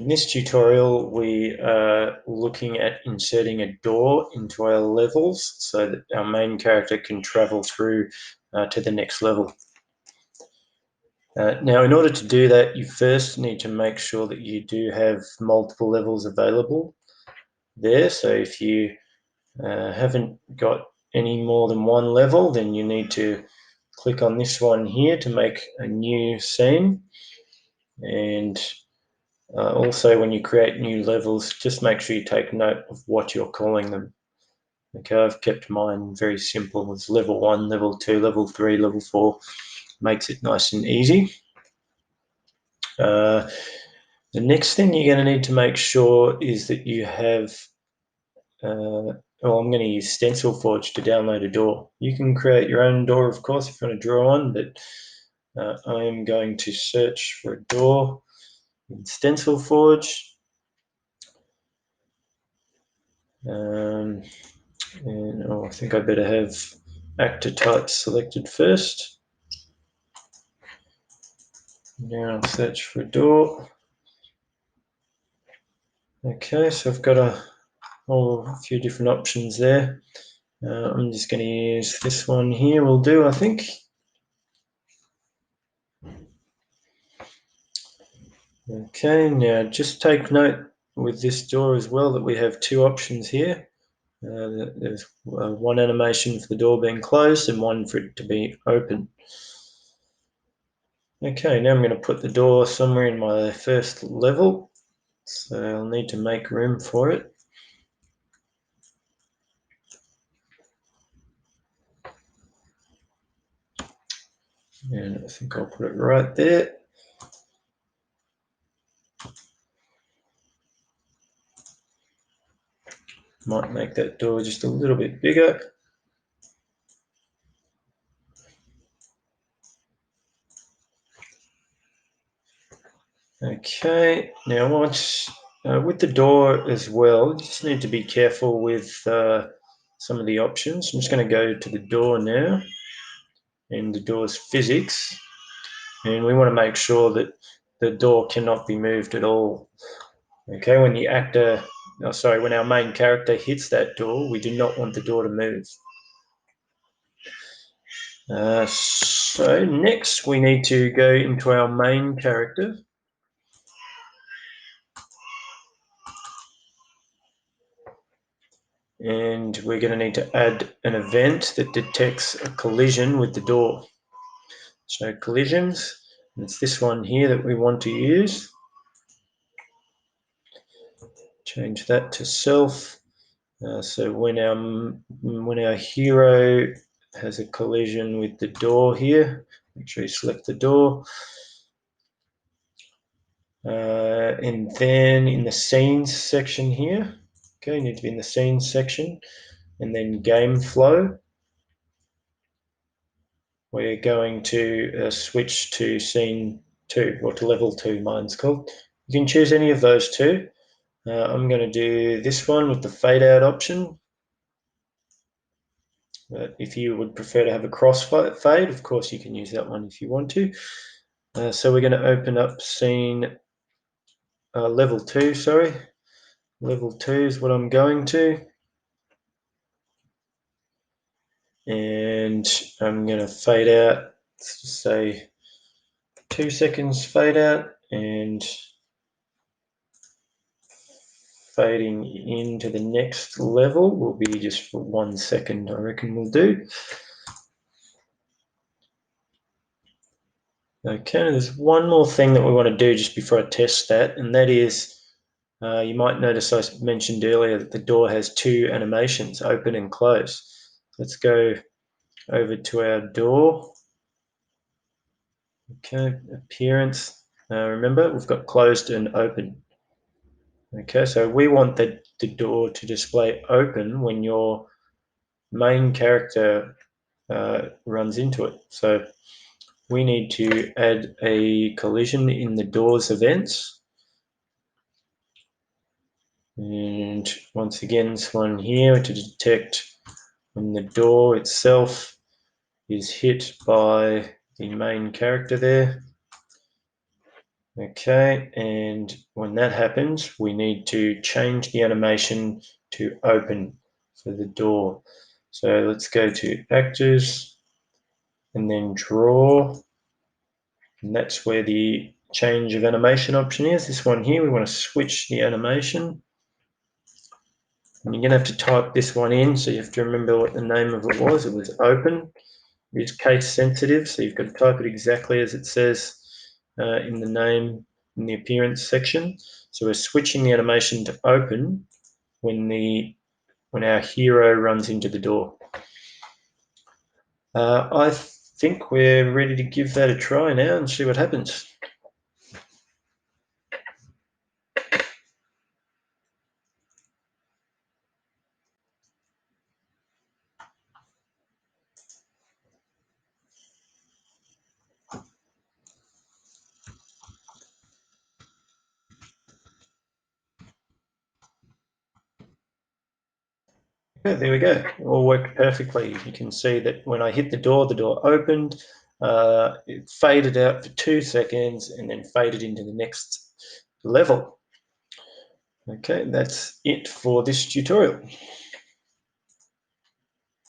In this tutorial, we are looking at inserting a door into our levels so that our main character can travel through to the next level. Now, in order to do that, you first need to make sure that you do have multiple levels available there. So if you haven't got any more than one level, then you need to click on this one here to make a new scene. And also, when you create new levels, just make sure you take note of what you're calling them. Okay, I've kept mine very simple. It's level 1, level 2, level 3, level 4. Makes it nice and easy. The next thing you're going to need to make sure is that you have, well, I'm going to use Stencyl Forge to download a door. You can create your own door, of course, if you want to draw one, but I am going to search for a door in Stencyl Forge. And I think I better have actor type selected first. Now I'll search for a door. Okay, so I've got a few different options there. I'm just going to use this one here, will do, I think. Okay, now just take note with this door as well that we have two options here. There's one animation for the door being closed and one for it to be open. Okay, now I'm going to put the door somewhere in my first level, so I'll need to make room for it. And I think I'll put it right there. Might make that door just a little bit bigger. Okay, now once with the door as well, you just need to be careful with some of the options. I'm just going to go to the door now, and the door's physics, and we want to make sure that the door cannot be moved at all. Okay, when the actor, when our main character hits that door, we do not want the door to move. So next we need to go into our main character. And we're going to need to add an event that detects a collision with the door. So collisions, it's this one here that we want to use. Change that to self. So when our hero has a collision with the door here, make sure you select the door. And then in the scenes section here, okay, you need to be in the scenes section, and then game flow. We're going to switch to scene 2, or to level 2, mine's called. You can choose any of those two. I'm going to do this one with the fade out option. If you would prefer to have a cross fade, of course you can use that one if you want to. So we're going to open up scene level 2, sorry. Level 2 is what I'm going to. And I'm going to fade out, let's just say 2 seconds fade out, and fading into the next level will be just for 1 second, I reckon we'll do. Okay, there's one more thing that we want to do just before I test that, and that is, you might notice I mentioned earlier that the door has 2 animations, open and close. Let's go over to our door. Okay, appearance. Remember, we've got closed and open. Okay, so we want the door to display open when your main character runs into it. So we need to add a collision in the door's events. And once again, this one here to detect when the door itself is hit by the main character there. Okay, and when that happens, we need to change the animation to open for the door. So let's go to Actors and then Draw, and that's where the change of animation option is. This one here, we want to switch the animation. And you're going to have to type this one in, so you have to remember what the name of it was. It was Open. It's case sensitive, so you've got to type it exactly as it says in the name, in the appearance section. So we're switching the animation to open when our hero runs into the door. I think we're ready to give that a try now and see what happens. Yeah, there we go. It all worked perfectly. You can see that when I hit the door opened, it faded out for 2 seconds and then faded into the next level. Okay, that's it for this tutorial.